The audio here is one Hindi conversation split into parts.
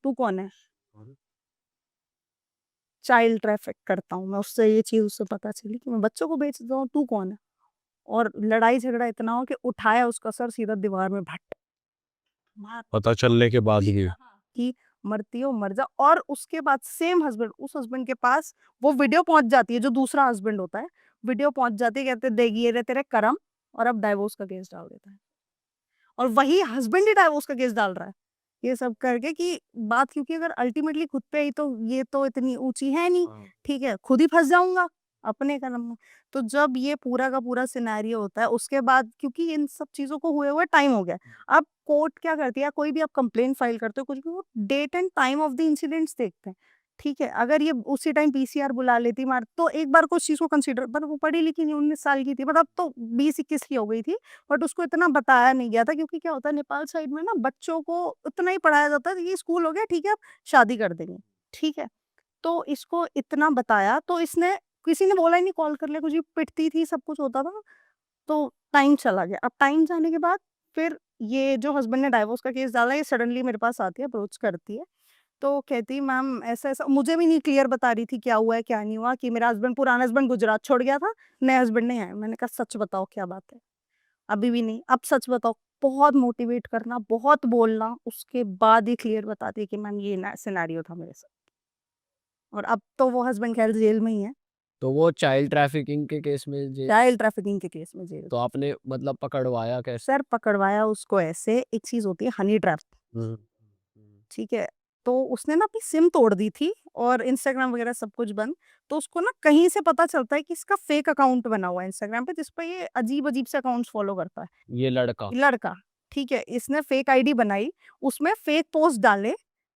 तू कौन है? चाइल्ड ट्रैफिक करता हूँ मैं। उससे ये चीज़ उससे पता चली कि मैं बच्चों को बेचता हूँ, तू कौन है? और लड़ाई झगड़ा इतना हो कि उठाया उसका सर सीधा दीवार में भट मार पता चलने के बाद ही कि मरती हो मर जा। और उसके बाद सेम हस्बैंड, उस हस्बैंड के पास वो वीडियो पहुंच जाती है, जो दूसरा हस्बैंड होता है, वीडियो पहुंच जाती है, कहते देख ये रहे तेरे करम, और अब डाइवोर्स का केस डाल देता है। और वही हस्बैंड ही डाइवोर्स का केस डाल रहा है, ये सब करके कि बात, क्योंकि अगर अल्टीमेटली खुद पे ही, तो ये तो इतनी ऊंची है नहीं, ठीक है, खुद ही फंस जाऊंगा अपने कदम में। तो जब ये पूरा का पूरा सिनेरियो होता है, उसके बाद क्योंकि इन सब चीजों को हुए हुए टाइम हो गया, अब कोर्ट क्या करती है, कोई भी आप कंप्लेंट फाइल करते हो कुछ भी, वो date and time of the incidents देखते हैं, ठीक है। अगर ये उसी टाइम पीसीआर बुला लेती मार, तो एक बार को उस चीज को कंसिडर, पर वो पढ़ी लिखी नहीं, 19 साल की थी, बट अब तो 20-21 की हो गई थी, बट उसको इतना बताया नहीं गया था, क्योंकि क्या होता है नेपाल साइड में ना, बच्चों को उतना ही पढ़ाया जाता है, ये स्कूल हो गया, ठीक है, अब शादी कर देंगे, ठीक है। तो इसको इतना बताया, तो इसने, किसी ने बोला ही नहीं, कॉल कर लिया, कुछ भी, पिटती थी, सब कुछ होता था। तो टाइम चला गया। अब टाइम जाने के बाद फिर ये जो हस्बैंड ने डाइवोर्स का केस डाला, ये सडनली मेरे पास आती है, अप्रोच करती है, तो कहती मैम ऐसा ऐसा, मुझे भी नहीं क्लियर बता रही थी क्या हुआ है क्या नहीं हुआ, कि मेरा हस्बैंड, पुराना हस्बैंड गुजरात छोड़ गया था, नया हस्बैंड नहीं आया। मैंने कहा सच बताओ क्या बात है? अभी भी नहीं, अब सच बताओ। बहुत मोटिवेट करना, बहुत बोलना, उसके बाद ही क्लियर बताती है कि मैम ये सिनेरियो था मेरे साथ। और अब तो वो हस्बैंड खैर जेल में ही है, तो वो चाइल्ड ट्रैफिकिंग के केस में चाइल्ड ट्रैफिकिंग के केस में जेल। तो आपने मतलब पकड़वाया कैसे? सर पकड़वाया उसको ऐसे, एक चीज होती है हनी ट्रैप, हम्म, ठीक है। तो उसने ना अपनी सिम तोड़ दी थी, और इंस्टाग्राम वगैरह सब कुछ बंद। तो उसको ना कहीं से पता चलता है कि इसका फेक अकाउंट बना हुआ है इंस्टाग्राम पे, जिसपे ये अजीब अजीब से अकाउंट्स फॉलो करता है, ये लड़का। लड़का, ठीक है। इसने फेक आईडी बनाई, उसमें फेक पोस्ट डाले,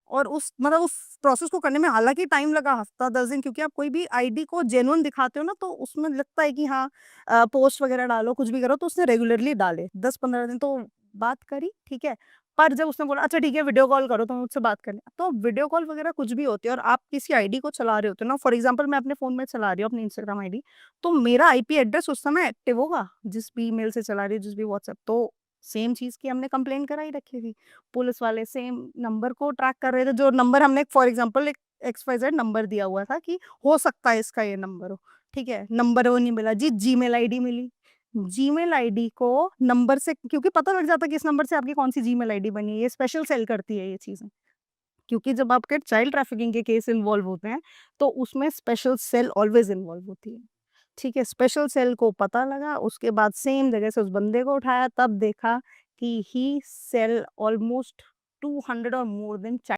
और उस मतलब उस प्रोसेस को करने में हालांकि टाइम लगा, हफ्ता 10 दिन, क्योंकि आप कोई भी आईडी को जेन्युइन दिखाते हो ना, तो उसमें लगता है कि हाँ, पोस्ट वगैरह डालो, कुछ भी करो, तो उसने रेगुलरली डाले 10-15 दिन, तो बात करी, ठीक है। पर जब उसने बोला अच्छा ठीक है वीडियो कॉल करो तो मुझसे बात करनी, तो वीडियो कॉल वगैरह कुछ भी होती है, और आप किसी आईडी को चला रहे होते हो ना, फॉर एग्जांपल मैं अपने फोन में चला रही हूँ अपनी इंस्टाग्राम आईडी, तो मेरा आईपी एड्रेस उस समय एक्टिव होगा, जिस भी ईमेल से चला रही हूँ, जिस भी व्हाट्सएप, तो सेम चीज की हमने कंप्लेन कराई रखी थी। पुलिस वाले सेम नंबर को ट्रैक कर रहे थे, जो नंबर हमने फॉर एग्जांपल एक XYZ नंबर दिया हुआ था कि हो सकता है इसका ये नंबर हो, ठीक है। नंबर वो नहीं मिला जी, जीमेल आईडी मिली। जीमेल आईडी को नंबर से, क्योंकि पता लग जाता है कि इस नंबर से आपकी कौन सी जीमेल आईडी बनी है, ये स्पेशल सेल करती है ये चीजें, क्योंकि जब आपके चाइल्ड ट्रैफिकिंग के केस इन्वॉल्व होते हैं, तो उसमें स्पेशल सेल ऑलवेज इन्वॉल्व होती है, ठीक है। स्पेशल सेल को पता लगा, उसके बाद सेम जगह से उस बंदे को उठाया, तब देखा कि ही सेल ऑलमोस्ट 200 और मोर देन